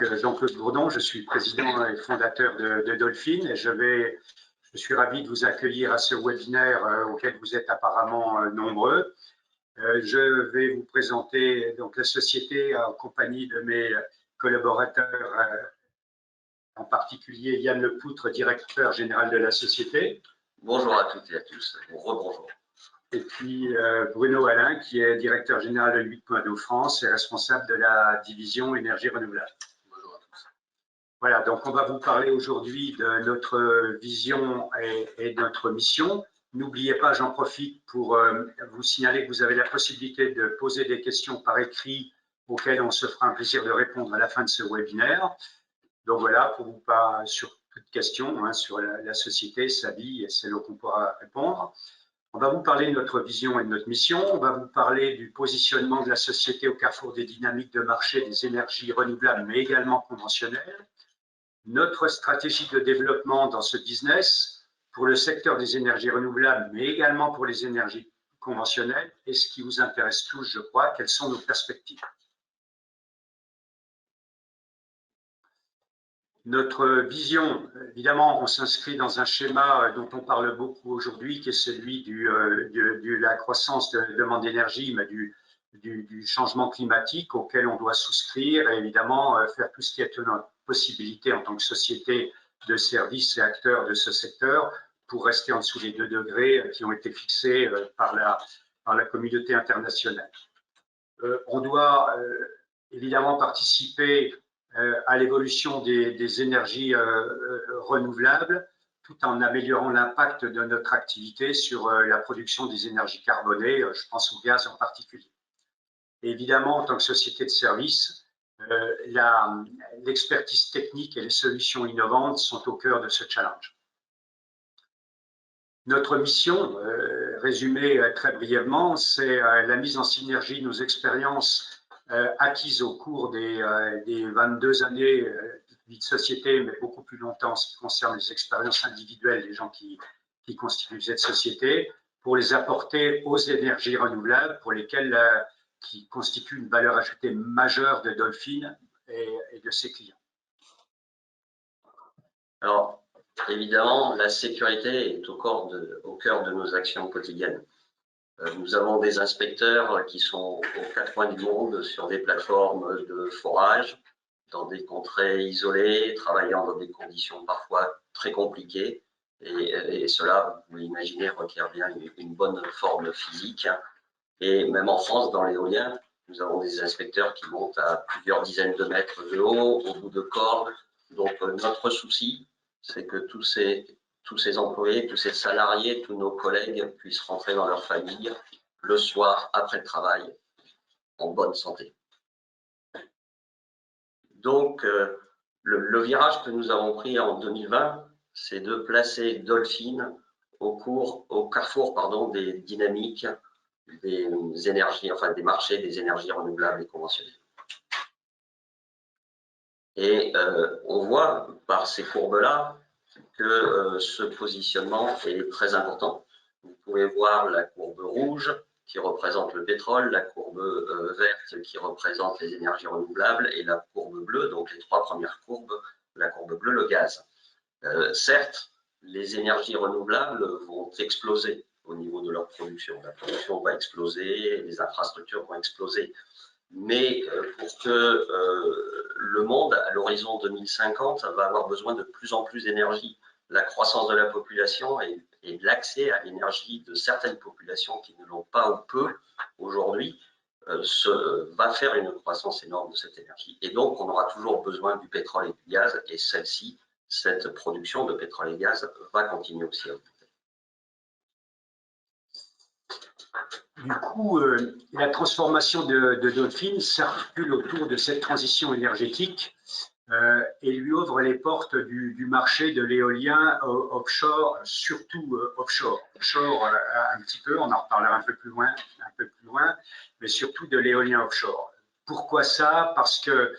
Jean-Claude Bourdon, je suis président et fondateur de Dolphin et je suis ravi de vous accueillir à ce webinaire auquel vous êtes apparemment nombreux. Je vais vous présenter donc la société en compagnie de mes collaborateurs, en particulier Yann Lepoutre, directeur général de la société. Bonjour à toutes et à tous, rebonjour. Et puis Bruno Alain, qui est directeur général de 8.2 France et responsable de la division énergie renouvelable. Bonjour à tous. Voilà, donc on va vous parler aujourd'hui de notre vision et de notre mission. N'oubliez pas, j'en profite pour vous signaler que vous avez la possibilité de poser des questions par écrit auxquelles on se fera un plaisir de répondre à la fin de ce webinaire. Donc voilà, pour vous pas sur toute question sur la société, sa vie, et c'est là qu'on pourra répondre. On va vous parler de notre vision et de notre mission. On va vous parler du positionnement de la société au carrefour des dynamiques de marché des énergies renouvelables, mais également conventionnelles. Notre stratégie de développement dans ce business pour le secteur des énergies renouvelables, mais également pour les énergies conventionnelles. Et ce qui vous intéresse tous, je crois, quelles sont nos perspectives. Notre vision, évidemment, on s'inscrit dans un schéma dont on parle beaucoup aujourd'hui, qui est celui de la croissance de demande d'énergie, mais du changement climatique auquel on doit souscrire et évidemment faire tout ce qui est notre possibilité en tant que société de services et acteurs de ce secteur pour rester en dessous des 2 degrés qui ont été fixés par la communauté internationale. On doit évidemment participer à l'évolution des énergies renouvelables, tout en améliorant l'impact de notre activité sur la production des énergies carbonées, je pense au gaz en particulier. Et évidemment, en tant que société de services, l'expertise technique et les solutions innovantes sont au cœur de ce challenge. Notre mission, résumée très brièvement, c'est la mise en synergie de nos expériences acquises au cours des 22 années de vie de société, mais beaucoup plus longtemps en ce qui concerne les expériences individuelles des gens qui constituent cette société, pour les apporter aux énergies renouvelables, pour lesquelles qui constituent une valeur ajoutée majeure de Dolphin et de ses clients. Alors, évidemment, la sécurité est au cœur de nos actions quotidiennes. Nous avons des inspecteurs qui sont aux 4 coins du monde sur des plateformes de forage, dans des contrées isolées, travaillant dans des conditions parfois très compliquées. Et cela, vous l'imaginez, requiert bien une bonne forme physique. Et même en France, dans l'éolien, nous avons des inspecteurs qui montent à plusieurs dizaines de mètres de haut, au bout de cordes. Donc notre souci, c'est que tous ces employés, tous ces salariés, tous nos collègues puissent rentrer dans leur famille le soir après le travail en bonne santé. Donc, le virage que nous avons pris en 2020, c'est de placer Dolphin au carrefour des dynamiques des énergies, enfin des marchés des énergies renouvelables et conventionnelles. Et on voit par ces courbes-là que ce positionnement est très important. Vous pouvez voir la courbe rouge qui représente le pétrole, la courbe verte qui représente les énergies renouvelables et la courbe bleue, donc les 3 premières courbes, la courbe bleue, le gaz. Certes, les énergies renouvelables vont exploser au niveau de leur production. La production va exploser, les infrastructures vont exploser. Mais pour que le monde, à l'horizon 2050, va avoir besoin de plus en plus d'énergie. La croissance de la population et l'accès à l'énergie de certaines populations qui ne l'ont pas ou peu aujourd'hui va faire une croissance énorme de cette énergie. Et donc, on aura toujours besoin du pétrole et du gaz, et cette production de pétrole et gaz va continuer aussi à augmenter. Du coup, la transformation de Dolphin s'articule autour de cette transition énergétique et lui ouvre les portes du marché de l'éolien offshore, surtout offshore. Offshore un petit peu, on en reparlera un peu plus loin, mais surtout de l'éolien offshore. Pourquoi ça? Parce que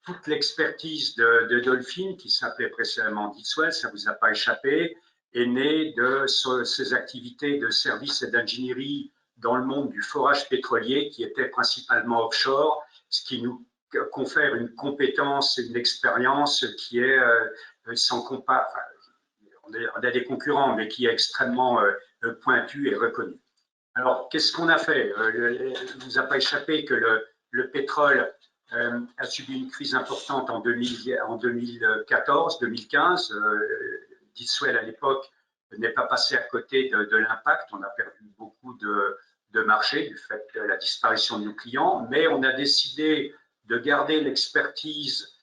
toute l'expertise de Dolphin, qui s'appelait précédemment Ditswell, ça ne vous a pas échappé, est née de ses activités de service et d'ingénierie dans le monde du forage pétrolier qui était principalement offshore, ce qui nous confère une compétence et une expérience qui est sans compas. Enfin, on a des concurrents, mais qui est extrêmement pointue et reconnue. Alors, qu'est-ce qu'on a fait? Il ne vous a pas échappé que le pétrole a subi une crise importante en 2014-2015. Ditswell, à l'époque, n'est pas passé à côté de l'impact. On a perdu beaucoup de marché du fait de la disparition de nos clients, mais on a décidé de garder l'expertise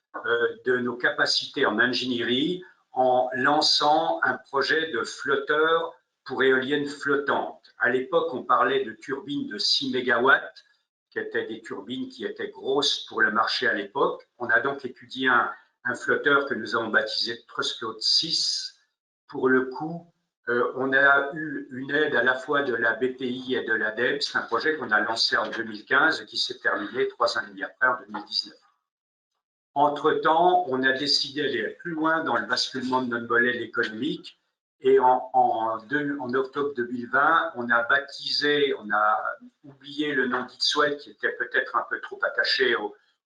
de nos capacités en ingénierie en lançant un projet de flotteur pour éoliennes flottantes. À l'époque, on parlait de turbines de 6 MW, qui étaient des turbines qui étaient grosses pour le marché à l'époque. On a donc étudié un flotteur que nous avons baptisé TrustFloat 6. Pour le coup, on a eu une aide à la fois de la BPI et de l'ADEME. C'est un projet qu'on a lancé en 2015 et qui s'est terminé 3 ans et demi après, en 2019. Entre-temps, on a décidé d'aller plus loin dans le basculement de notre modèle économique et en octobre 2020, on a baptisé, on a oublié le nom d'Itswell qui était peut-être un peu trop attaché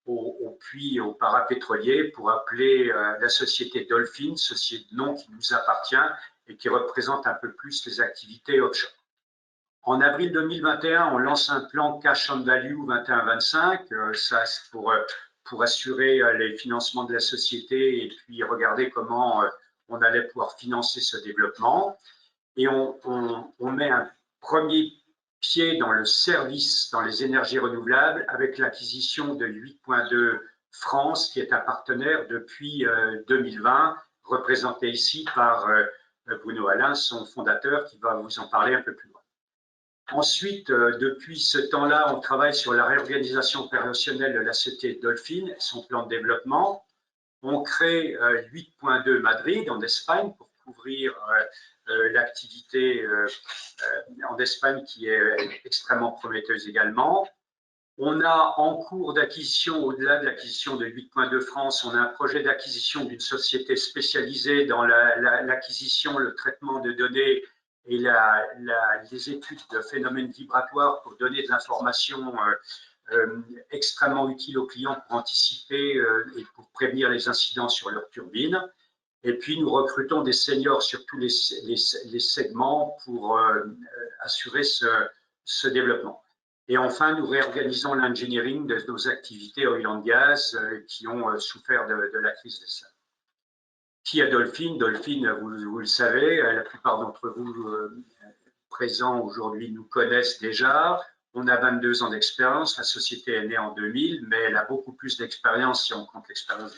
au puits et au parapétrolier pour appeler la société Dolphin, ce nom qui nous appartient et qui représente un peu plus les activités offshore. En avril 2021, on lance un plan Cash on Value 21-25, ça c'est pour assurer les financements de la société et puis regarder comment on allait pouvoir financer ce développement. Et on met un premier pied dans le service, dans les énergies renouvelables, avec l'acquisition de 8.2 France, qui est un partenaire depuis 2020, représenté ici par Bruno Alain, son fondateur, qui va vous en parler un peu plus loin. Ensuite, depuis ce temps-là, on travaille sur la réorganisation opérationnelle de la société Dolphin, son plan de développement. On crée 8.2 Madrid en Espagne pour couvrir l'activité en Espagne qui est extrêmement prometteuse également. On a en cours d'acquisition, au-delà de l'acquisition de 8.2 France, on a un projet d'acquisition d'une société spécialisée dans l'acquisition, le traitement de données et les études de phénomènes vibratoires pour donner de l'information extrêmement utile aux clients pour anticiper et pour prévenir les incidents sur leurs turbines. Et puis, nous recrutons des seniors sur tous les segments pour assurer ce développement. Et enfin, nous réorganisons l'engineering de nos activités oil and gas qui ont souffert de la crise des sols. Qui est Dolphin? Dolphin, vous le savez, la plupart d'entre vous présents aujourd'hui nous connaissent déjà. On a 22 ans d'expérience. La société est née en 2000, mais elle a beaucoup plus d'expérience si on compte l'expérience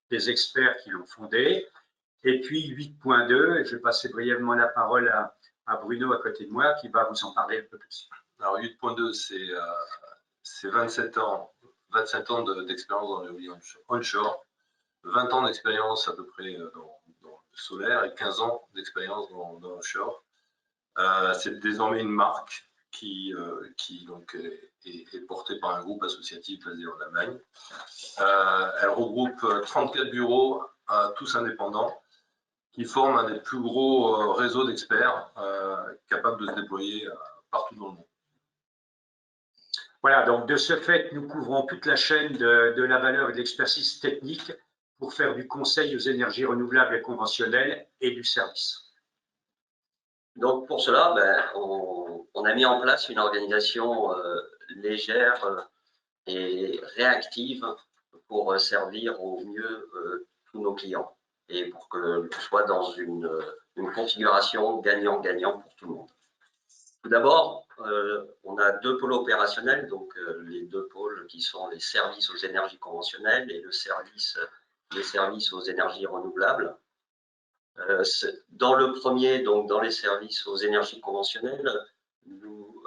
des experts qui l'ont fondée. Et puis 8.2, je vais passer brièvement la parole à Bruno à côté de moi qui va vous en parler un peu plus. Alors 8.2, c'est 27 ans d'expérience dans l'éolien onshore, 20 ans d'expérience à peu près dans le solaire et 15 ans d'expérience dans l'offshore. C'est désormais une marque qui donc est portée par un groupe associatif basé en Allemagne. Elle regroupe 34 bureaux, tous indépendants, qui forment un des plus gros réseaux d'experts capables de se déployer partout dans le monde. Voilà, donc de ce fait, nous couvrons toute la chaîne de la valeur et de l'expertise technique pour faire du conseil aux énergies renouvelables et conventionnelles et du service. Donc pour cela, on a mis en place une organisation légère et réactive pour servir au mieux tous nos clients et pour que l'on soit dans une configuration gagnant-gagnant pour tout le monde. Tout d'abord, on a deux pôles opérationnels, donc les deux pôles qui sont les services aux énergies conventionnelles et les services aux énergies renouvelables. Dans le premier, donc dans les services aux énergies conventionnelles, nous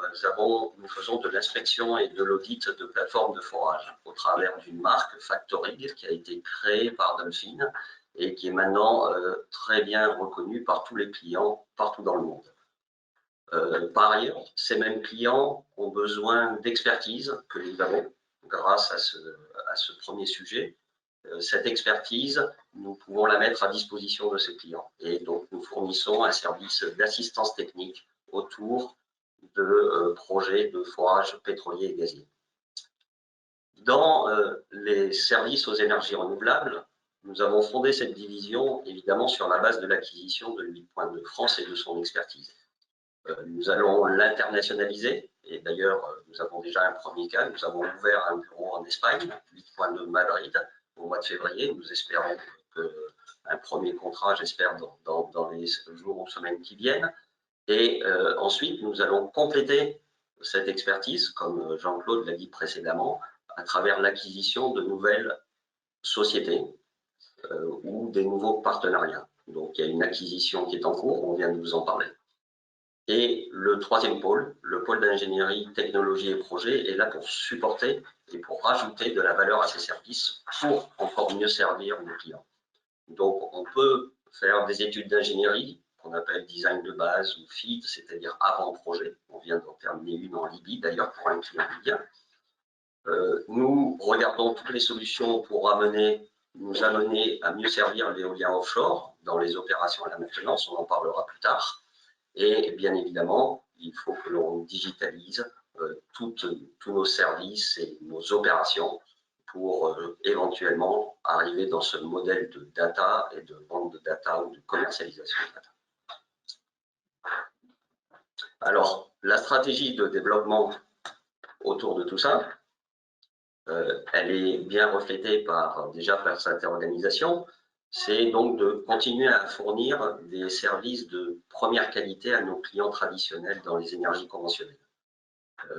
faisons de l'inspection et de l'audit de plateformes de forage au travers d'une marque Factorig qui a été créée par Dolphin et qui est maintenant très bien reconnue par tous les clients partout dans le monde. Par ailleurs, ces mêmes clients ont besoin d'expertise que nous avons grâce à ce premier sujet. Cette expertise, nous pouvons la mettre à disposition de ces clients. Et donc, nous fournissons un service d'assistance technique autour de projets de forage pétrolier et gazier. Dans les services aux énergies renouvelables, nous avons fondé cette division évidemment sur la base de l'acquisition de 8 points de France et de son expertise. Nous allons l'internationaliser et d'ailleurs nous avons déjà un premier cas. Nous avons ouvert un bureau en Espagne, 8 points de Madrid, au mois de février. Nous espérons un premier contrat, j'espère, dans les jours ou semaines qui viennent. Et ensuite, nous allons compléter cette expertise, comme Jean-Claude l'a dit précédemment, à travers l'acquisition de nouvelles sociétés ou des nouveaux partenariats. Donc, il y a une acquisition qui est en cours, on vient de vous en parler. Et le troisième pôle, le pôle d'ingénierie, technologie et projet, est là pour supporter et pour rajouter de la valeur à ces services pour encore mieux servir nos clients. Donc, on peut faire des études d'ingénierie qu'on appelle design de base ou FEED, c'est-à-dire avant-projet. On vient d'en terminer une en Libye, d'ailleurs, pour un client libyen. Nous regardons toutes les solutions pour nous amener à mieux servir l'éolien offshore dans les opérations à la maintenance, on en parlera plus tard. Et bien évidemment, il faut que l'on digitalise tous nos services et nos opérations pour éventuellement arriver dans ce modèle de data et de vente de data ou de commercialisation de data. Alors, la stratégie de développement autour de tout ça, elle est bien reflétée déjà par cette organisation. C'est donc de continuer à fournir des services de première qualité à nos clients traditionnels dans les énergies conventionnelles.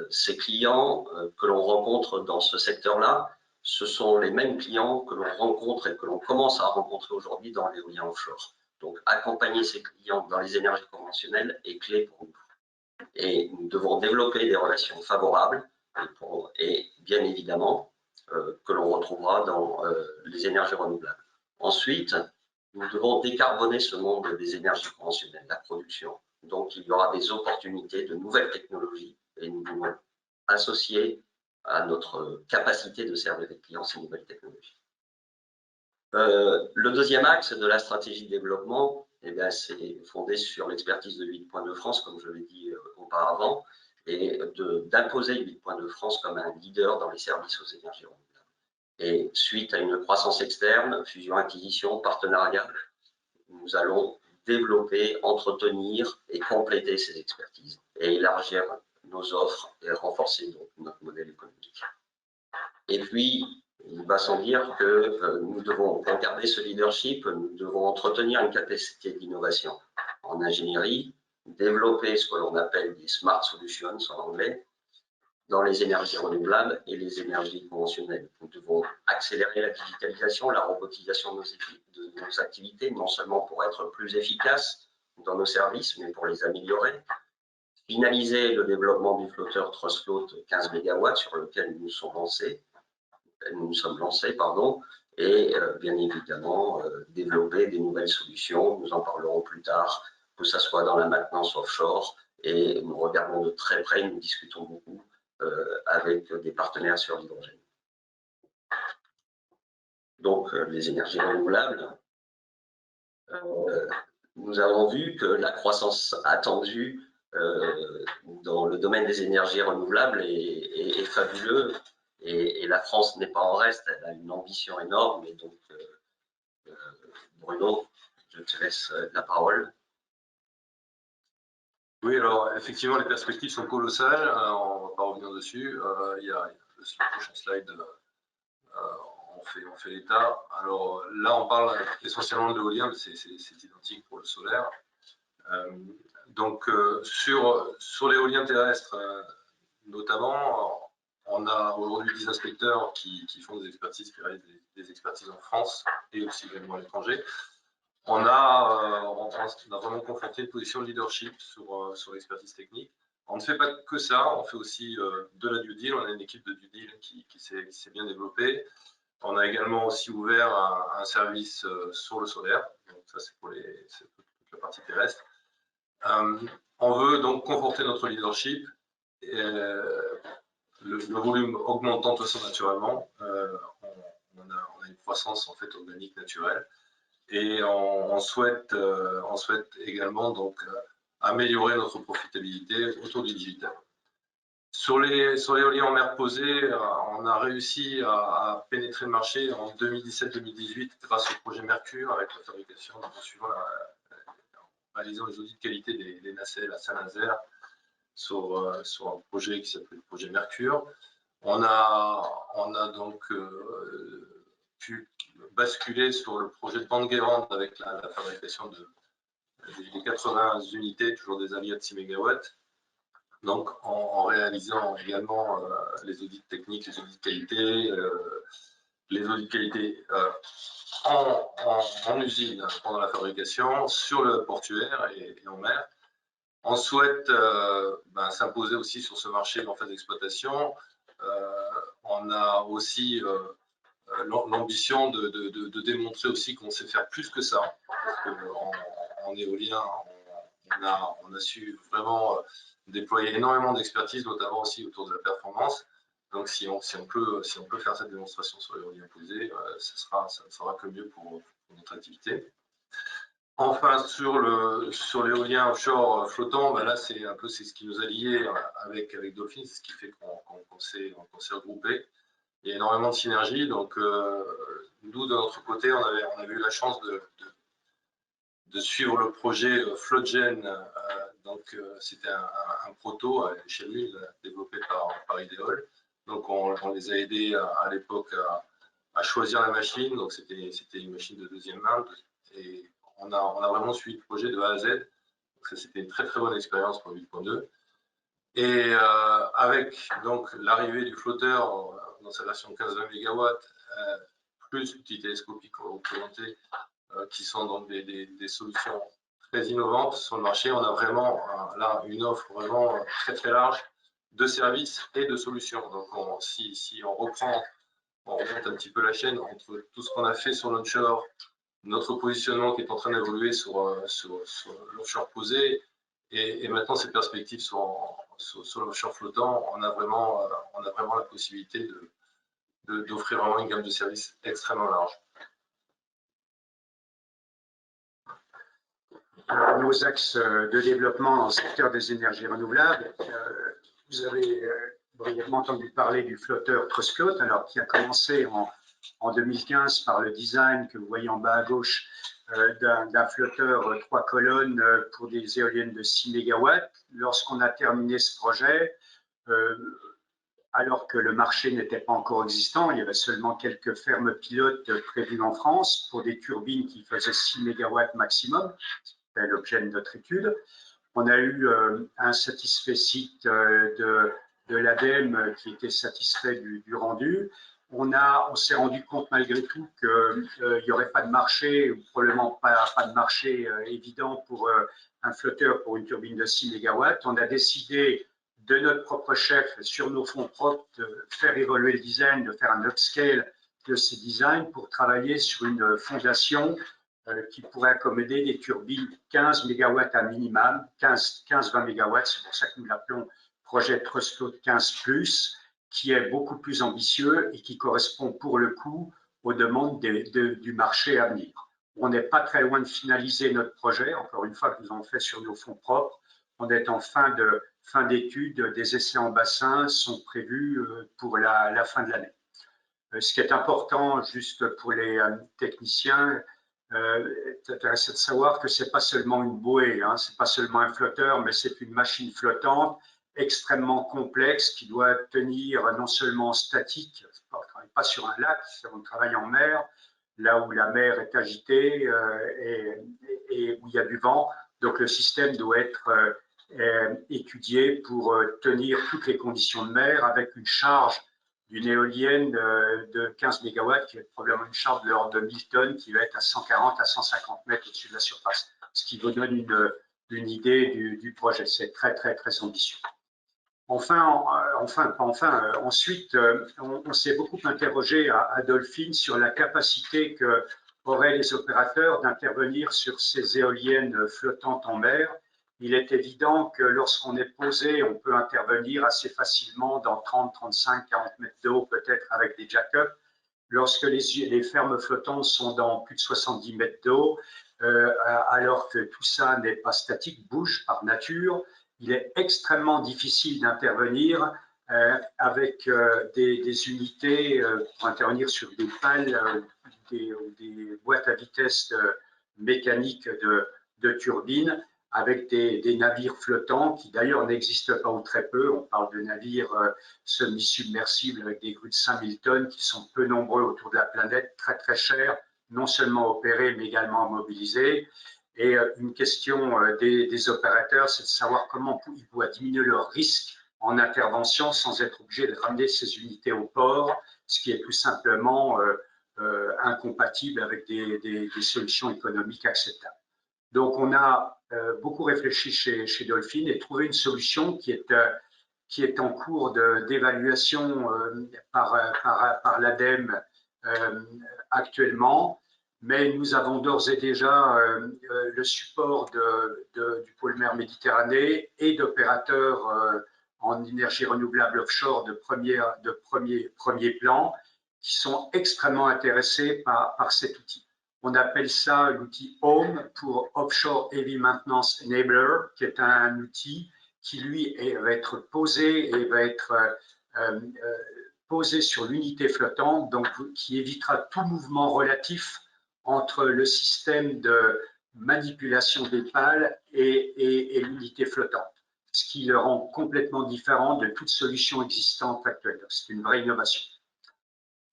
Ces clients que l'on rencontre dans ce secteur-là, ce sont les mêmes clients que l'on rencontre et que l'on commence à rencontrer aujourd'hui dans l'éolien offshore. Donc, accompagner ces clients dans les énergies conventionnelles est clé pour nous. Et nous devons développer des relations favorables et bien évidemment que l'on retrouvera dans les énergies renouvelables. Ensuite, nous devons décarboner ce monde des énergies conventionnelles, la production. Donc, il y aura des opportunités de nouvelles technologies et nous devons associer à notre capacité de servir les clients ces nouvelles technologies. Le deuxième axe de la stratégie de développement, c'est fondé sur l'expertise de 8 points de France, comme je l'ai dit auparavant, et d'imposer 8 points de France comme un leader dans les services aux énergies renouvelables. Et suite à une croissance externe, fusion, acquisition, partenariat, nous allons développer, entretenir et compléter ces expertises et élargir nos offres et renforcer donc notre modèle économique. Et puis, il va sans dire que nous devons, pour garder ce leadership, nous devons entretenir une capacité d'innovation en ingénierie, développer ce que l'on appelle des smart solutions en anglais, dans les énergies renouvelables et les énergies conventionnelles. Nous devons accélérer la digitalisation, la robotisation de nos activités, non seulement pour être plus efficaces dans nos services, mais pour les améliorer. Finaliser le développement du flotteur Trustfloat 15 MW sur lequel nous sommes lancés, et bien évidemment développer des nouvelles solutions. Nous en parlerons plus tard, que ce soit dans la maintenance offshore, et nous regardons de très près, nous discutons beaucoup avec des partenaires sur l'hydrogène. Donc, les énergies renouvelables, nous avons vu que la croissance attendue dans le domaine des énergies renouvelables est fabuleuse et la France n'est pas en reste, elle a une ambition énorme. Et donc, Bruno, je te laisse la parole. Oui, alors effectivement, les perspectives sont colossales. On ne va pas revenir dessus. Il y a le prochain slide. On fait l'état. Alors là, on parle essentiellement de l'éolien, mais c'est identique pour le solaire. Donc, sur l'éolien terrestre, notamment, on a aujourd'hui 10 inspecteurs qui font des expertises, qui réalisent des expertises en France et aussi également à l'étranger. On a vraiment conforté une position de leadership sur l'expertise technique. On ne fait pas que ça, on fait aussi de la due deal. On a une équipe de due deal qui s'est bien développée. On a également aussi ouvert un service sur le solaire. Donc ça, c'est pour toute la partie terrestre. On veut donc conforter notre leadership. Le volume augmentant de toute façon naturellement. On a une croissance en fait organique naturelle. Et on souhaite également donc améliorer notre profitabilité autour du digital. Sur l'éolien en mer posé, on a réussi à pénétrer le marché en 2017-2018 grâce au projet Mercure avec la fabrication, en réalisant les audits de qualité des nacelles à Saint-Nazaire sur un projet qui s'appelle le projet Mercure. On a donc pu basculer sur le projet de Bande-Guérande avec la fabrication des 80 unités, toujours des Alia de 6 MW. Donc, en réalisant également les audits techniques, les audits de qualité, en usine pendant la fabrication, sur le portuaire et en mer. On souhaite s'imposer aussi sur ce marché en phase d'exploitation. On a aussi l'ambition de démontrer aussi qu'on sait faire plus que ça. Parce en éolien, on a su vraiment déployer énormément d'expertise, notamment aussi autour de la performance. Donc, si on peut faire cette démonstration sur l'éolien posé, ça ne fera que mieux pour notre activité. Enfin, sur l'éolien offshore flottant, là, c'est ce qui nous a liés avec Dolphin, c'est ce qui fait qu'on s'est regroupés. Il y a énormément de synergie. Donc, nous, de notre côté, on avait eu la chance de suivre le projet FloatGen. Donc, c'était un proto à l'échelle 1 développé par Ideol. Donc, on les a aidés à l'époque à choisir la machine. Donc, c'était une machine de deuxième main. Et on a vraiment suivi le projet de A à Z. Donc, ça, c'était une très, très bonne expérience pour 8.2. Et avec donc l'arrivée du flotteur dans sa version 15-20 MW, plus l'outil télescopique représenté, qui sont donc des solutions très innovantes sur le marché. On a vraiment là une offre vraiment très très large de services et de solutions. Donc si on remonte un petit peu la chaîne entre tout ce qu'on a fait sur l'onshore, notre positionnement qui est en train d'évoluer sur l'offshore posé, et maintenant ces perspectives sur l'offshore flottant, on a vraiment la possibilité d'offrir vraiment une gamme de services extrêmement large. Nos axes de développement dans le secteur des énergies renouvelables, vous avez brièvement entendu parler du flotteur Trustfloat, alors qui a commencé en 2015 par le design que vous voyez en bas à gauche d'un flotteur 3 colonnes pour des éoliennes de 6 MW. Lorsqu'on a terminé ce projet, alors que le marché n'était pas encore existant, il y avait seulement quelques fermes pilotes prévues en France pour des turbines qui faisaient 6 MW maximum. C'était l'objet de notre étude. On a eu un satisfait de l'ADEME qui était satisfait du rendu. On s'est rendu compte malgré tout qu'il n'y aurait pas de marché, ou probablement pas de marché évident pour un flotteur pour une turbine de 6 MW. On a décidé de notre propre chef, sur nos fonds propres, de faire évoluer le design, de faire un upscale de ces designs pour travailler sur une fondation qui pourrait accommoder des turbines 15 MW à minimum, 15-20 MW, c'est pour ça que nous l'appelons projet Trustfloat 15+, qui est beaucoup plus ambitieux et qui correspond pour le coup aux demandes du marché à venir. On n'est pas très loin de finaliser notre projet, encore une fois que nous avons fait sur nos fonds propres. On est en fin d'études, des essais en bassin sont prévus pour la fin de l'année. Ce qui est important, juste pour les techniciens, c'est intéressant de savoir que ce n'est pas seulement une bouée, ce n'est pas seulement un flotteur, mais c'est une machine flottante extrêmement complexe qui doit tenir non seulement statique, on ne travaille pas sur un lac, on travaille en mer, là où la mer est agitée et où il y a du vent. Donc le système doit être étudié pour tenir toutes les conditions de mer avec une charge d'une éolienne de 15 MW qui est probablement une charge de l'ordre de 1000 tonnes qui va être à 140 à 150 mètres au-dessus de la surface, ce qui vous donne une idée du projet. C'est très, très, très ambitieux. Ensuite, on s'est beaucoup interrogé à Dolphin sur la capacité qu'auraient les opérateurs d'intervenir sur ces éoliennes flottantes en mer. Il est évident que lorsqu'on est posé, on peut intervenir assez facilement dans 30, 35, 40 mètres d'eau, peut-être avec des jack-ups. Lorsque les fermes flottantes sont dans plus de 70 mètres d'eau, alors que tout ça n'est pas statique, bouge par nature, il est extrêmement difficile d'intervenir avec des unités pour intervenir sur des pales des boîtes à vitesse mécaniques de turbines, avec des navires flottants qui d'ailleurs n'existent pas ou très peu. On parle de navires semi-submersibles avec des grues de 5000 tonnes qui sont peu nombreux autour de la planète, très très chers, non seulement opérés mais également mobilisés. Et une question des opérateurs, c'est de savoir comment ils pourraient diminuer leur risque en intervention sans être obligés de ramener ces unités au port, ce qui est tout simplement incompatible avec des solutions économiques acceptables. Donc, on a beaucoup réfléchi chez Dolphin et trouvé une solution qui est en cours d'évaluation par l'ADEME actuellement, mais nous avons d'ores et déjà le support du pôle mer Méditerranée et d'opérateurs en énergie renouvelable offshore de premier plan qui sont extrêmement intéressés par cet outil. On appelle ça l'outil HOME pour Offshore Heavy Maintenance Enabler, qui est un outil qui, lui, va être posé et va être posé sur l'unité flottante, donc qui évitera tout mouvement relatif entre le système de manipulation des pales et l'unité flottante, ce qui le rend complètement différent de toute solution existante actuelle. C'est une vraie innovation.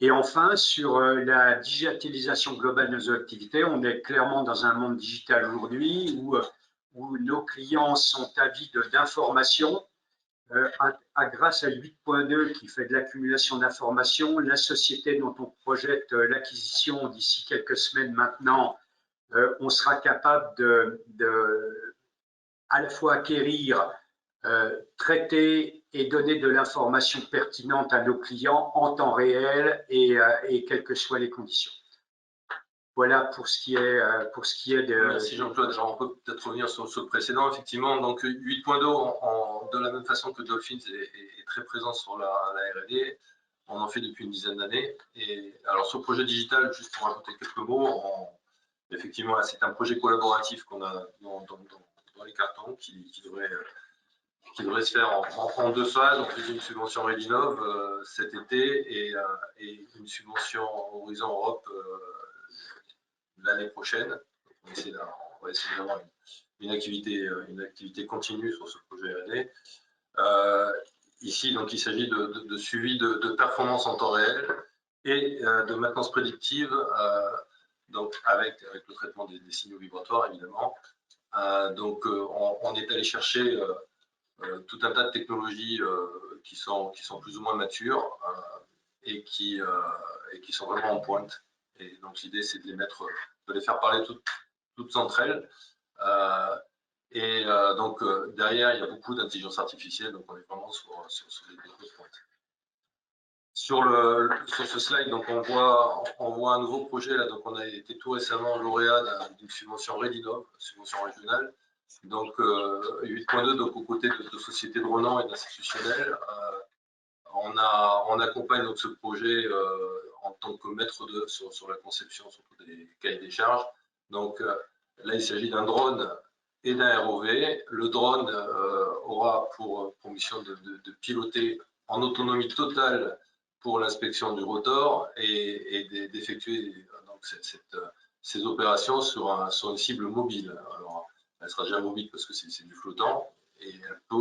Et enfin, sur la digitalisation globale de nos activités, on est clairement dans un monde digital aujourd'hui où nos clients sont avides d'informations. Grâce à 8.2 qui fait de l'accumulation d'informations, la société dont on projette l'acquisition d'ici quelques semaines maintenant, on sera capable à la fois acquérir, traiter et donner de l'information pertinente à nos clients en temps réel et quelles que soient les conditions. Voilà pour ce qui est de... Merci Jean-Claude. On peut peut-être revenir sur le précédent. Effectivement, donc 8.2, de la même façon que Dolphin est très présent sur la R&D, on en fait depuis une dizaine d'années. Et alors sur le projet digital, juste pour rajouter quelques mots, effectivement, c'est un projet collaboratif qu'on a dans les cartons qui devrait se faire en deux phases. On fait une subvention Redinov cet été et une subvention Horizon Europe l'année prochaine. On va essayer d'avoir une activité continue sur ce projet R&D. Ici, donc, il s'agit de suivi de performance en temps réel et de maintenance prédictive, donc avec le traitement des signaux vibratoires, évidemment. Donc, on est allé chercher tout un tas de technologies qui sont plus ou moins matures et qui sont vraiment en pointe. Et donc, l'idée, c'est de les faire parler toutes entre elles. Donc, derrière, il y a beaucoup d'intelligence artificielle, donc on est vraiment sur des grosses pointes. Sur ce slide, donc on voit un nouveau projet là. Donc, on a été tout récemment lauréat d'une subvention Redinov, subvention régionale. Donc, 8.2, donc aux côtés de sociétés de renom et d'institutionnels, on accompagne donc ce projet en tant que maître d'œuvre sur la conception, surtout des cahiers des charges. Donc là, il s'agit d'un drone et d'un ROV. Le drone aura pour mission de piloter en autonomie totale pour l'inspection du rotor et d'effectuer ces opérations sur une cible mobile. Alors, elle sera déjà mobile parce que c'est du flottant et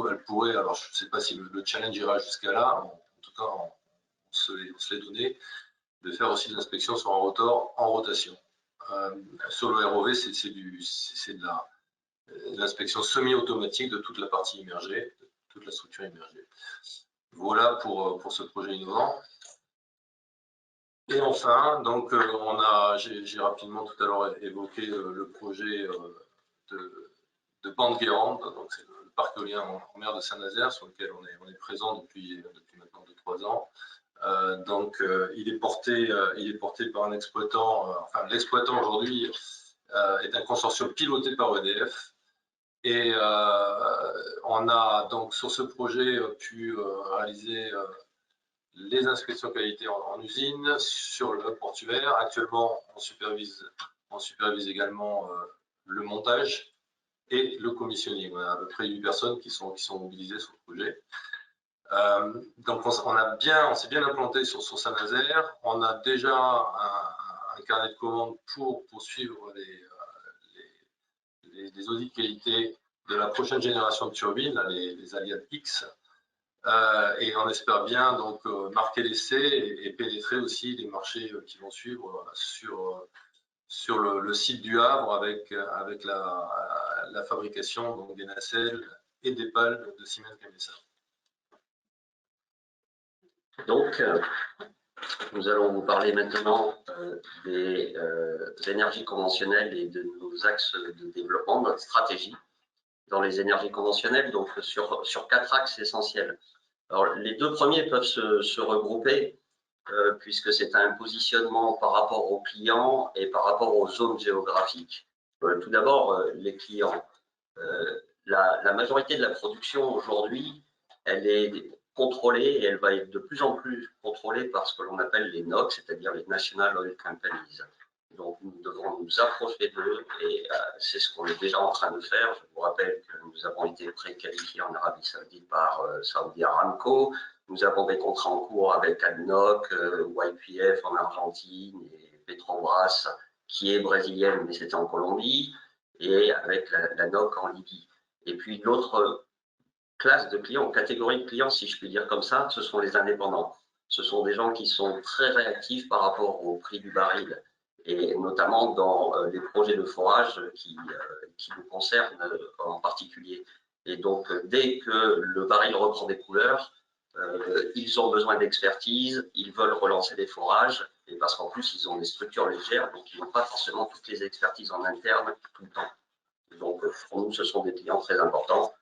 elle pourrait, alors je ne sais pas si le challenge ira jusqu'à là, en tout cas on se l'est donné, de faire aussi de l'inspection sur un rotor en rotation. Sur le ROV, c'est de l'inspection semi-automatique de toute la partie immergée, de toute la structure immergée. Voilà pour ce projet innovant. Et enfin, donc j'ai rapidement tout à l'heure évoqué le projet de bande guérande, donc c'est le parc éolien en mer de Saint-Nazaire sur lequel on est présent depuis maintenant 2-3 ans. Donc il est porté par un exploitant, enfin l'exploitant aujourd'hui est un consortium piloté par EDF. Et on a donc sur ce projet pu réaliser les inspections qualité en usine sur le hub portuaire. Actuellement, on supervise également le montage et le commissioning. On a à peu près 8 personnes qui sont mobilisées sur le projet. Donc on s'est bien implanté sur Saint-Nazaire. On a déjà un carnet de commandes pour poursuivre les audits de qualité de la prochaine génération de turbines, les Aliad X. Et on espère bien donc marquer l'essai et pénétrer aussi les marchés qui vont suivre sur le site du Havre avec la fabrication donc, des nacelles et des pales de Siemens Gamesa. Donc, nous allons vous parler maintenant des énergies conventionnelles et de nos axes de développement, notre stratégie dans les énergies conventionnelles, donc sur 4 axes essentiels. Alors, les 2 premiers peuvent se regrouper puisque c'est un positionnement par rapport aux clients et par rapport aux zones géographiques. Tout d'abord, les clients. La majorité de la production aujourd'hui, elle est contrôlée et elle va être de plus en plus contrôlée par ce que l'on appelle les NOC, c'est-à-dire les National Oil Companies. Donc, nous devons nous approcher d'eux et c'est ce qu'on est déjà en train de faire. Je vous rappelle que nous avons été préqualifiés en Arabie Saoudite par Saudi Aramco. Nous avons des contrats en cours avec ADNOC, YPF en Argentine et Petrobras, qui est brésilienne, mais c'était en Colombie, et avec la NOC en Libye. Et puis l'autre classe de clients, catégorie de clients, si je puis dire comme ça, ce sont les indépendants. Ce sont des gens qui sont très réactifs par rapport au prix du baril, et notamment dans les projets de forage qui nous concernent en particulier. Et donc, dès que le baril reprend des couleurs, ils ont besoin d'expertise, ils veulent relancer des forages, et parce qu'en plus, ils ont des structures légères, donc ils n'ont pas forcément toutes les expertises en interne tout le temps. Donc, pour nous, ce sont des clients très importants.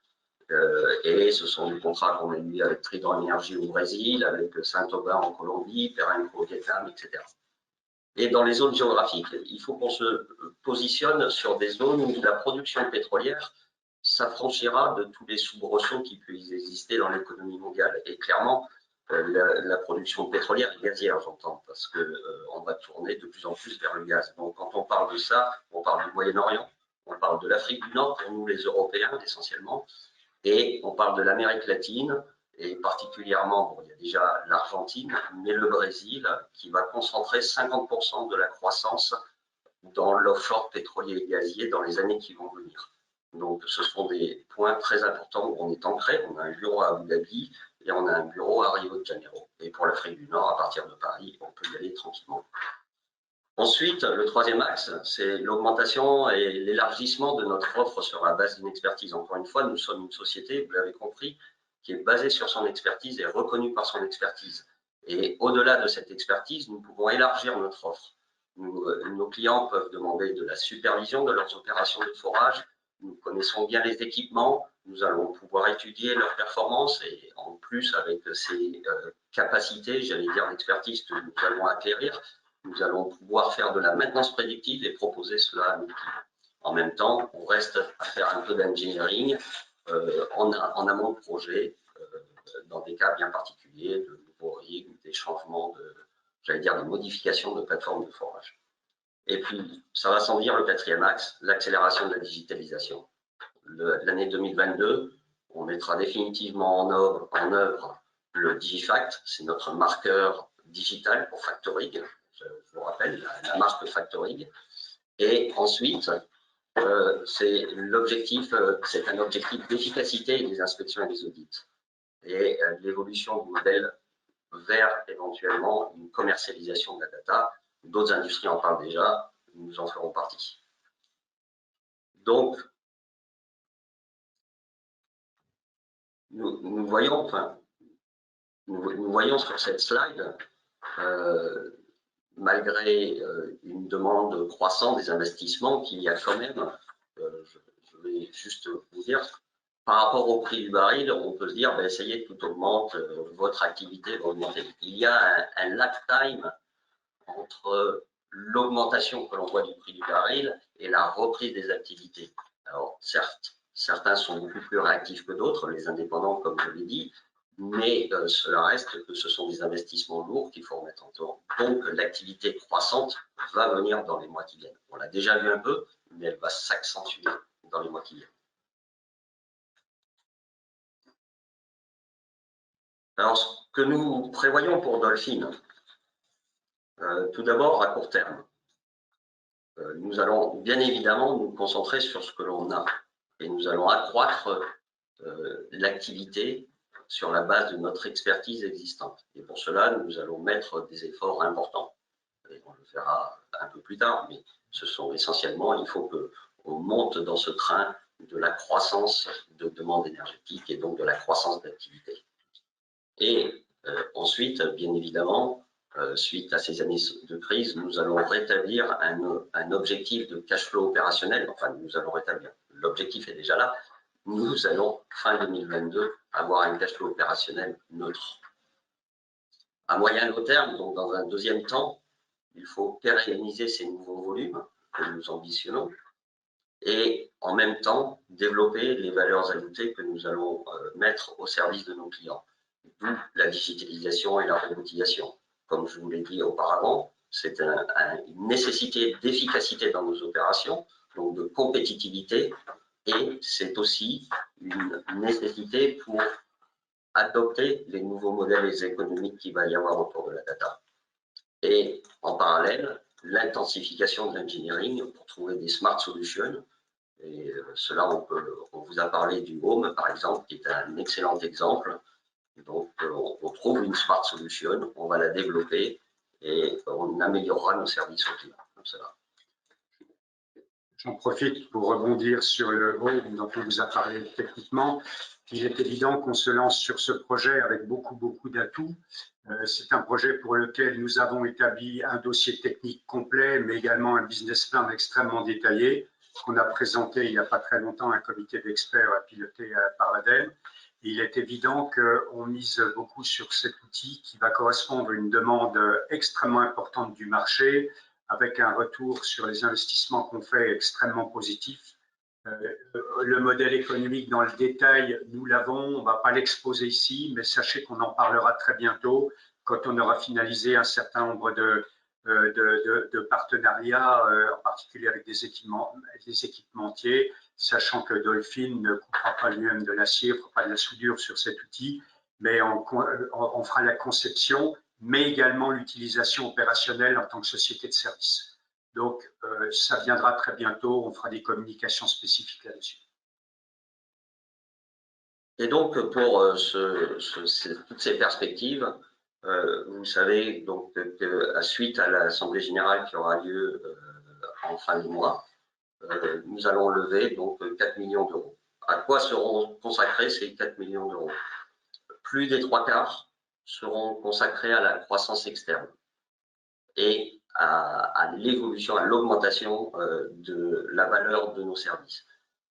Et ce sont des contrats qu'on a eu avec Trident Energy au Brésil, avec Saint-Aubin en Colombie, Perenco au Vietnam, etc. Et dans les zones géographiques, il faut qu'on se positionne sur des zones où la production pétrolière s'affranchira de tous les soubresauts qui puissent exister dans l'économie mondiale. Et clairement, la production pétrolière et gazière, j'entends, parce qu'on va tourner de plus en plus vers le gaz. Donc, quand on parle de ça, on parle du Moyen-Orient, on parle de l'Afrique du Nord, pour nous les Européens essentiellement, et on parle de l'Amérique latine, et particulièrement, bon, il y a déjà l'Argentine, mais le Brésil, qui va concentrer 50% de la croissance dans l'offshore pétrolier et gazier dans les années qui vont venir. Donc, ce sont des points très importants où on est ancré. On a un bureau à Abu Dhabi et on a un bureau à Rio de Janeiro. Et pour l'Afrique du Nord, à partir de Paris, on peut y aller tranquillement. Ensuite, le troisième axe, c'est l'augmentation et l'élargissement de notre offre sur la base d'une expertise. Encore une fois, nous sommes une société, vous l'avez compris, qui est basée sur son expertise et reconnue par son expertise. Et au-delà de cette expertise, nous pouvons élargir notre offre. Nos clients peuvent demander de la supervision de leurs opérations de forage. Nous connaissons bien les équipements, nous allons pouvoir étudier leurs performances et en plus, avec ces capacités, j'allais dire d'expertise que nous allons acquérir, nous allons pouvoir faire de la maintenance prédictive et proposer cela à nos clients. En même temps, on reste à faire un peu d'engineering en amont de projet, dans des cas bien particuliers, de nouveaux rigs, des changements, j'allais dire des modifications de plateformes de forage. Et puis, ça va sans dire le quatrième axe, l'accélération de la digitalisation. L'année 2022, on mettra définitivement en œuvre le Digifact, c'est notre marqueur digital pour Factoring. Je vous rappelle, la marque Factoring. Et ensuite, c'est un objectif d'efficacité des inspections et des audits. Et l'évolution du modèle vers éventuellement une commercialisation de la data. D'autres industries en parlent déjà, nous en ferons partie. Donc, nous voyons sur cette slide, malgré une demande croissante des investissements, qu'il y a quand même, je vais juste vous dire, par rapport au prix du baril, on peut se dire, ben, essayez que tout augmente, votre activité va augmenter. Il y a un lag time entre l'augmentation que l'on voit du prix du baril et la reprise des activités. Alors, certes, certains sont beaucoup plus réactifs que d'autres, les indépendants, comme je l'ai dit, mais cela reste que ce sont des investissements lourds qu'il faut remettre en temps. Donc, l'activité croissante va venir dans les mois qui viennent. On l'a déjà vu un peu, mais elle va s'accentuer dans les mois qui viennent. Alors, ce que nous prévoyons pour Dolphin, tout d'abord à court terme, nous allons bien évidemment nous concentrer sur ce que l'on a et nous allons accroître l'activité sur la base de notre expertise existante. Et pour cela, nous allons mettre des efforts importants. Et on le verra un peu plus tard, mais ce sont essentiellement, il faut qu'on monte dans ce train de la croissance de demande énergétique et donc de la croissance d'activité. Et ensuite, bien évidemment, suite à ces années de crise, nous allons rétablir un objectif de cash flow opérationnel. Enfin, nous allons rétablir. L'objectif est déjà là. Nous allons, fin 2022, avoir un cash flow opérationnel neutre. À moyen et long terme, donc dans un deuxième temps, il faut pérenniser ces nouveaux volumes que nous ambitionnons et en même temps développer les valeurs ajoutées que nous allons mettre au service de nos clients. D'où la digitalisation et la robotisation. Comme je vous l'ai dit auparavant, c'est une nécessité d'efficacité dans nos opérations, donc de compétitivité, et c'est aussi une nécessité pour adopter les nouveaux modèles économiques qu'il va y avoir autour de la data. Et en parallèle, l'intensification de l'engineering pour trouver des smart solutions. Et cela, on vous a parlé du Home, par exemple, qui est un excellent exemple. Donc, on trouve une smart solution, on va la développer et on améliorera nos services aux clients comme cela. J'en profite pour rebondir sur le Home dont on vous a parlé techniquement. Il est évident qu'on se lance sur ce projet avec beaucoup d'atouts. C'est un projet pour lequel nous avons établi un dossier technique complet, mais également un business plan extrêmement détaillé qu'on a présenté il n'y a pas très longtemps à un comité d'experts piloté par l'ADEME. Il est évident qu'on mise beaucoup sur cet outil qui va correspondre à une demande extrêmement importante du marché, avec un retour sur les investissements qu'on fait extrêmement positif. Le modèle économique dans le détail, nous l'avons, on ne va pas l'exposer ici, mais sachez qu'on en parlera très bientôt quand on aura finalisé un certain nombre de partenariats, en particulier avec des équipementiers, sachant que Dolphin ne coupera pas lui-même de l'acier, ne fera pas de la soudure sur cet outil, mais on fera la conception, mais également l'utilisation opérationnelle en tant que société de service. Donc, ça viendra très bientôt, on fera des communications spécifiques là-dessus. Et donc, pour toutes ces perspectives, vous savez donc que suite à l'Assemblée générale qui aura lieu en fin de mois, nous allons lever donc 4 millions d'euros. À quoi seront consacrés ces 4 millions d'euros? Plus des 3/4 seront consacrés à la croissance externe et à l'évolution, à l'augmentation de la valeur de nos services.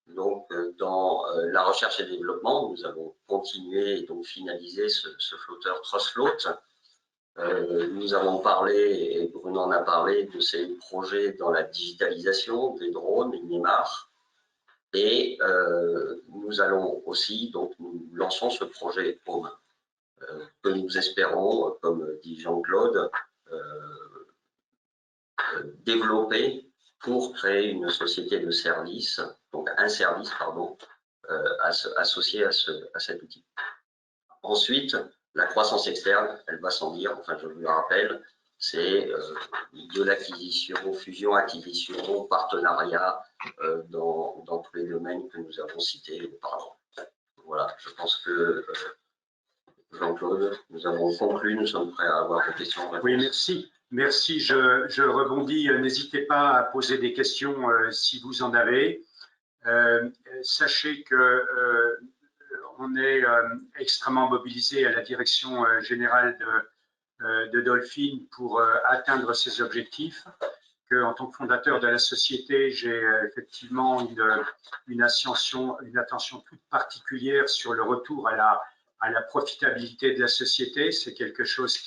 Donc, dans la recherche et développement, nous allons continuer et donc finaliser ce flotteur Trustfloat. Nous avons parlé, et Bruno en a parlé, de ces projets dans la digitalisation des drones, NEMAR. Et nous allons aussi, donc nous lançons ce projet Home, que nous espérons, comme dit Jean-Claude, développer pour créer une société de service, donc un service, pardon, associé à cet outil. Ensuite, la croissance externe, elle va sans dire, enfin je vous le rappelle, c'est de l'acquisition, fusion-acquisition, partenariat dans tous les domaines que nous avons cités auparavant. Voilà, je pense que Jean-Claude, nous avons conclu, nous sommes prêts à avoir des questions. Oui, merci. Merci, je rebondis. N'hésitez pas à poser des questions si vous en avez. Sachez que on est extrêmement mobilisé à la direction générale de Dolphin pour atteindre ces objectifs. En tant que fondateur de la société, j'ai effectivement une attention toute particulière sur le retour à la profitabilité de la société. C'est quelque chose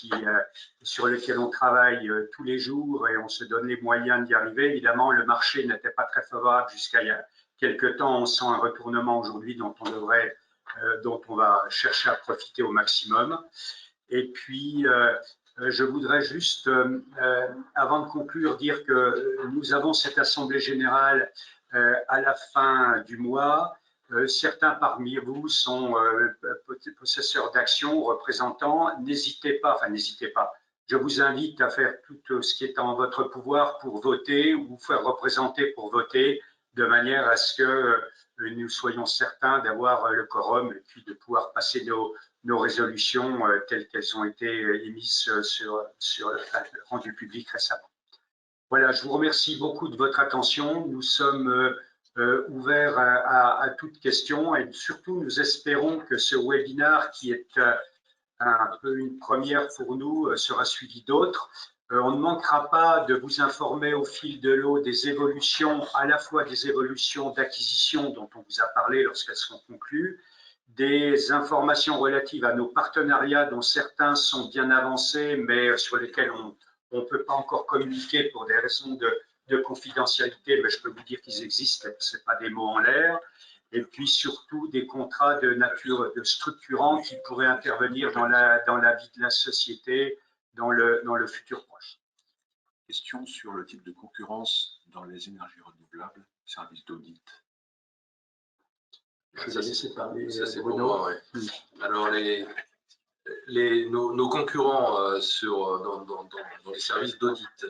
sur lequel on travaille tous les jours et on se donne les moyens d'y arriver. Évidemment, le marché n'était pas très favorable jusqu'à il y a quelques temps. On sent un retournement aujourd'hui dont on va chercher à profiter au maximum. Et puis, je voudrais juste, avant de conclure, dire que nous avons cette assemblée générale à la fin du mois. certains parmi vous sont possesseurs d'actions, représentants. N'hésitez pas, je vous invite à faire tout ce qui est en votre pouvoir pour voter ou vous faire représenter pour voter, de manière à ce que nous soyons certains d'avoir le quorum et puis de pouvoir passer nos résolutions telles qu'elles ont été émises rendues publiques récemment. Voilà, je vous remercie beaucoup de votre attention. Nous sommes ouverts à toute question et surtout nous espérons que ce webinaire, qui est un peu une première pour nous, sera suivi d'autres. On ne manquera pas de vous informer au fil de l'eau des évolutions, à la fois des évolutions d'acquisition dont on vous a parlé lorsqu'elles seront conclues, des informations relatives à nos partenariats dont certains sont bien avancés mais sur lesquels on ne peut pas encore communiquer pour des raisons de confidentialité, mais je peux vous dire qu'ils existent, ce n'est pas des mots en l'air. Et puis surtout des contrats de nature structurant qui pourraient intervenir dans la vie de la société dans le futur proche. Question sur le type de concurrence dans les énergies renouvelables, service d'audit. Je vais laisser parler Bruno. Moi, ouais. Alors, nos concurrents dans les services d'audit,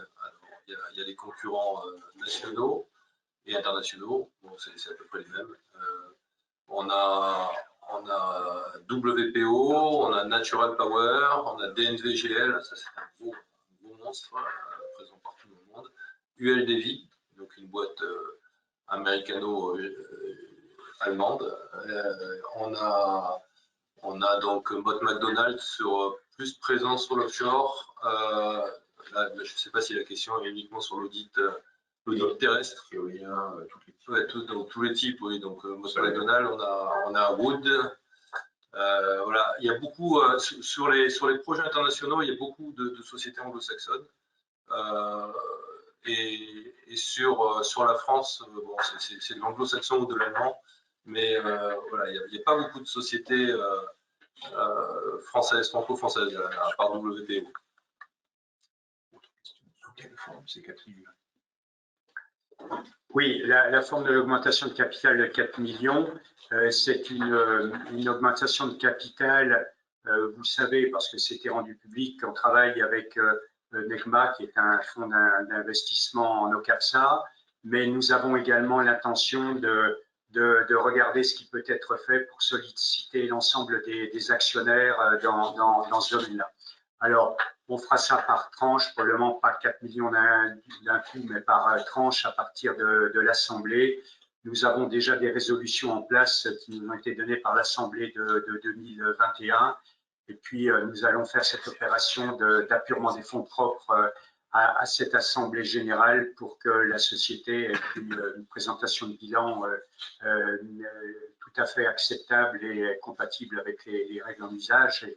il y a les concurrents nationaux et internationaux, bon, c'est à peu près les mêmes. On a WPO, on a Natural Power, on a DNVGL, ça c'est un gros monstre présent partout dans le monde. ULDV, donc une boîte américano-allemande. On a donc Mott MacDonald plus présent sur l'offshore. Là, je ne sais pas si la question est uniquement sur l'audit terrestre. Tous les types, oui. Donc Mott MacDonald, on a Wood. Voilà, il y a beaucoup sur les projets internationaux, il y a beaucoup de sociétés anglo-saxonnes. Et sur la France, bon, c'est de l'anglo-saxon ou de l'allemand, mais voilà, il n'y a pas beaucoup de sociétés françaises, franco-françaises, à part WPO. Sous quelle forme ces 4 millions? Oui, la forme de l'augmentation de capital de 4 millions, c'est une augmentation de capital, vous savez, parce que c'était rendu public, qu'on travaille avec NECMA, qui est un fonds d'investissement en OCAPSA, mais nous avons également l'intention de regarder ce qui peut être fait pour solliciter l'ensemble des actionnaires dans ce domaine-là. Alors, on fera ça par tranche, probablement pas 4 millions d'un coup, mais par tranche à partir de l'Assemblée. Nous avons déjà des résolutions en place qui nous ont été données par l'Assemblée de 2021. Et puis, nous allons faire cette opération d'appurement des fonds propres à cette Assemblée générale pour que la société ait une présentation de bilan tout à fait acceptable et compatible avec les règles en usage et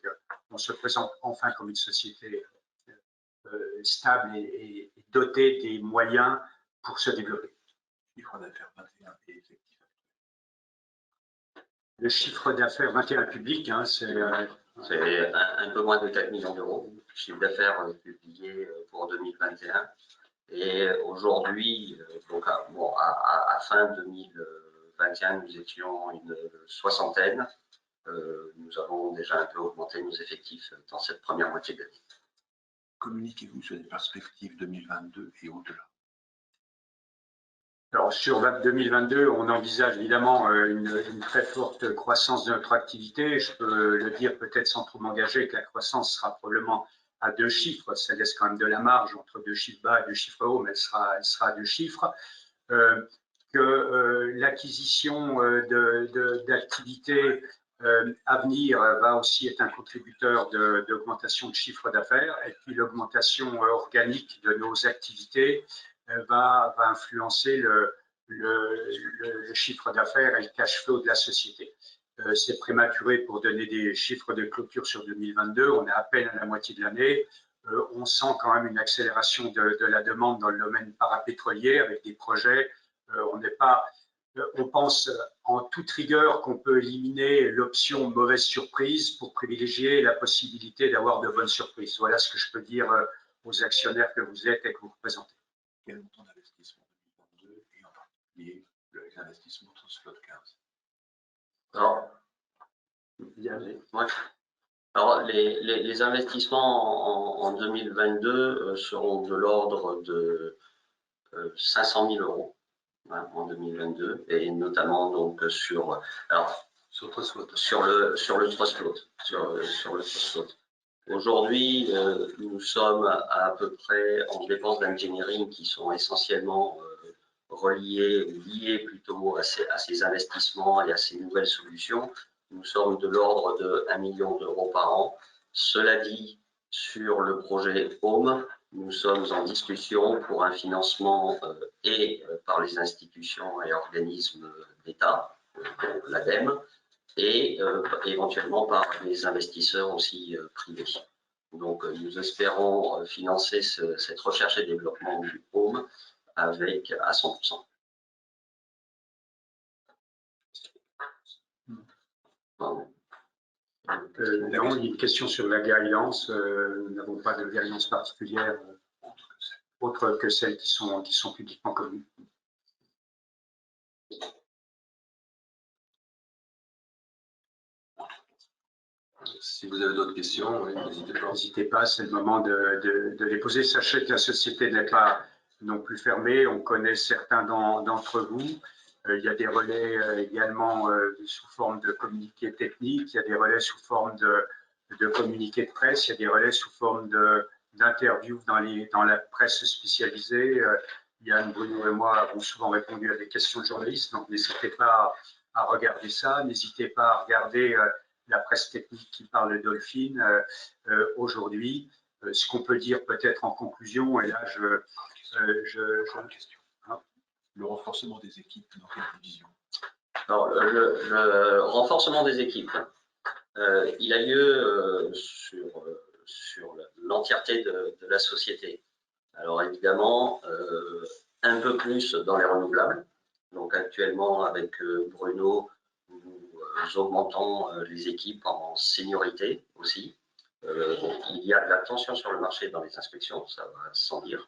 qu'on se présente enfin comme une société stable et dotée des moyens pour se développer. Chiffre d'affaires 21 et effectif. Le chiffre d'affaires 21 public, hein, c'est un peu moins de 4 millions d'euros. Le chiffre d'affaires publié pour 2021. Et aujourd'hui, donc à fin 2021, nous étions une soixantaine. Nous avons déjà un peu augmenté nos effectifs dans cette première moitié d'année. Communiquez-vous sur les perspectives 2022 et au-delà? Alors, sur 2022, on envisage évidemment une très forte croissance de notre activité. Je peux le dire peut-être sans trop m'engager que la croissance sera probablement à 2 chiffres. Ça laisse quand même de la marge entre 2 chiffres bas et 2 chiffres hauts, mais elle sera à 2 chiffres. Que l'acquisition d'activités à venir va aussi être un contributeur d'augmentation de chiffre d'affaires. Et puis l'augmentation organique de nos activités va influencer le chiffre d'affaires et le cash flow de la société. C'est prématuré pour donner des chiffres de clôture sur 2022. On est à peine à la moitié de l'année. On sent quand même une accélération de la demande dans le domaine parapétrolier avec des projets. On pense en toute rigueur qu'on peut éliminer l'option mauvaise surprise pour privilégier la possibilité d'avoir de bonnes surprises. Voilà ce que je peux dire aux actionnaires que vous êtes et que vous représentez. Quel montant d'investissement 2022 et en particulier les investissements sur slot 15? Alors, ouais. Alors, les investissements en 2022 seront de l'ordre de 500 000 euros, hein, en 2022, et notamment donc sur le trust float. Aujourd'hui, nous sommes à peu près en dépenses d'engineering qui sont essentiellement reliées ou liées plutôt à ces investissements et à ces nouvelles solutions. Nous sommes de l'ordre de 1 million d'euros par an. Cela dit, sur le projet Home, nous sommes en discussion pour un financement par les institutions et organismes d'État, l'ADEME, et éventuellement par les investisseurs aussi privés. Donc, nous espérons financer cette recherche et développement du Home à 100%. Non, il y a une question sur la guidance. Nous n'avons pas de guidance particulière autre que celles qui sont publiquement connues. Si vous avez d'autres questions, oui, n'hésitez pas. N'hésitez pas, c'est le moment de les poser. Sachez que la société n'est pas non plus fermée. On connaît certains d'entre vous. Il y a des relais également sous forme de communiqués techniques. Il y a des relais sous forme de communiqués de presse. Il y a des relais sous forme d'interviews dans la presse spécialisée. Yann, Bruno et moi avons souvent répondu à des questions de journalistes. Donc, n'hésitez pas à regarder ça. N'hésitez pas à regarder la presse technique qui parle de Dolphin aujourd'hui. Ce qu'on peut dire peut-être en conclusion, et là le renforcement des équipes dans quelle division? Alors, le renforcement des équipes, il a lieu sur l'entièreté de la société. Alors évidemment, un peu plus dans les renouvelables. Donc actuellement, avec Bruno, nous augmentons les équipes en seniorité aussi. Donc, il y a de la tension sur le marché dans les inspections, ça va sans dire.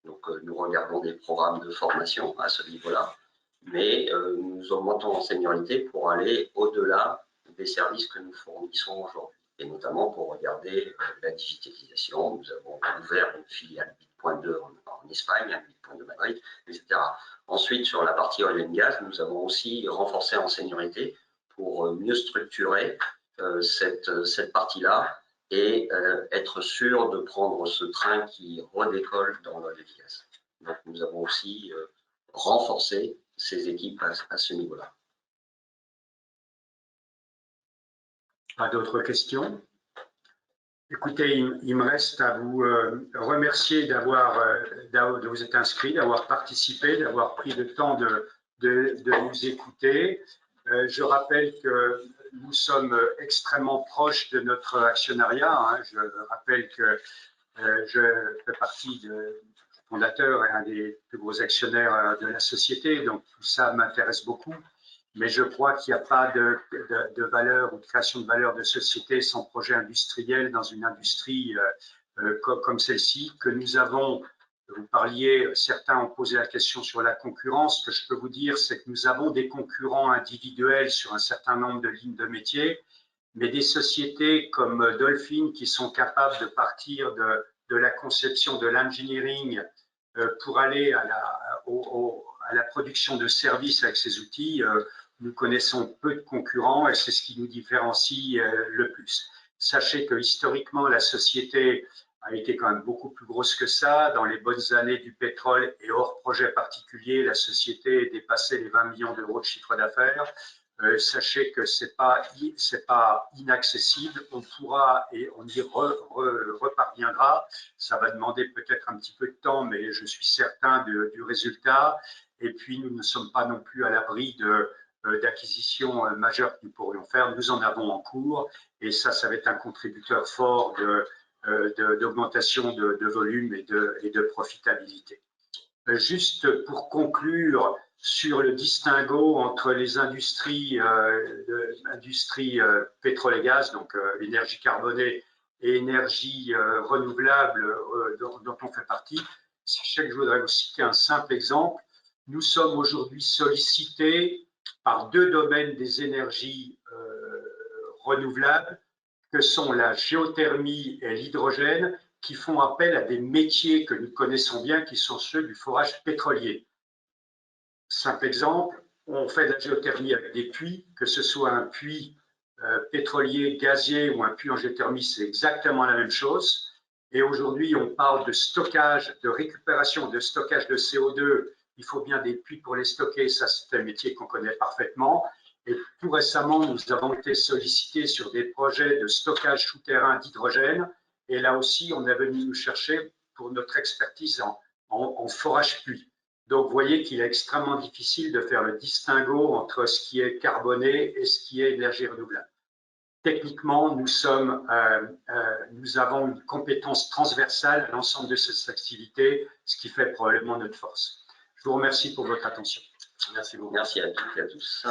Donc nous regardons des programmes de formation à ce niveau-là, mais nous augmentons en seniorité pour aller au-delà des services que nous fournissons aujourd'hui, et notamment pour regarder la digitalisation. Nous avons ouvert une filiale 8.2 en Espagne, 8.2 Madrid, etc. Ensuite, sur la partie oil and gas, nous avons aussi renforcé en seniorité pour mieux structurer cette partie-là et être sûr de prendre ce train qui redécolle dans l'oil and gas. Donc, nous avons aussi renforcé ces équipes à ce niveau-là. Pas d'autres questions? Écoutez, il me reste à vous remercier de vous être inscrit, d'avoir participé, d'avoir pris le temps de nous écouter. Je rappelle que nous sommes extrêmement proches de notre actionnariat. Hein. Je rappelle que je fais partie du fondateur et un des plus gros actionnaires de la société, donc tout ça m'intéresse beaucoup. Mais je crois qu'il n'y a pas de valeur ou de création de valeur de société sans projet industriel dans une industrie comme celle-ci que nous avons. Vous parliez, certains ont posé la question sur la concurrence. Ce que je peux vous dire, c'est que nous avons des concurrents individuels sur un certain nombre de lignes de métier, mais des sociétés comme Dolphin qui sont capables de partir de la conception de l'engineering pour aller à la production de services avec ces outils. Nous connaissons peu de concurrents et c'est ce qui nous différencie le plus. Sachez que historiquement, la société a été quand même beaucoup plus grosse que ça. Dans les bonnes années du pétrole et hors projet particulier, la société dépassait les 20 millions d'euros de chiffre d'affaires. Sachez que c'est pas inaccessible. On pourra et on y reparviendra. Ça va demander peut-être un petit peu de temps, mais je suis certain du résultat. Et puis, nous ne sommes pas non plus à l'abri d'acquisitions majeures que nous pourrions faire. Nous en avons en cours et ça va être un contributeur fort d'augmentation de volume et de profitabilité. Juste pour conclure sur le distinguo entre les industries, pétrole et gaz, donc énergie carbonée et énergie renouvelable dont on fait partie, sachez que je voudrais vous citer un simple exemple. Nous sommes aujourd'hui sollicités par deux domaines des énergies renouvelables, que sont la géothermie et l'hydrogène, qui font appel à des métiers que nous connaissons bien, qui sont ceux du forage pétrolier. Simple exemple, on fait de la géothermie avec des puits, que ce soit un puits pétrolier, gazier ou un puits en géothermie, c'est exactement la même chose. Et aujourd'hui, on parle de stockage, de récupération, de stockage de CO2. Il faut bien des puits pour les stocker, ça c'est un métier qu'on connaît parfaitement. Et tout récemment, nous avons été sollicités sur des projets de stockage souterrain d'hydrogène. Et là aussi, on est venu nous chercher pour notre expertise en forage puits. Donc, vous voyez qu'il est extrêmement difficile de faire le distinguo entre ce qui est carboné et ce qui est énergie renouvelable. Techniquement, nous avons une compétence transversale à l'ensemble de ces activités, ce qui fait probablement notre force. Je vous remercie pour votre attention. Merci beaucoup. Merci à toutes et à tous.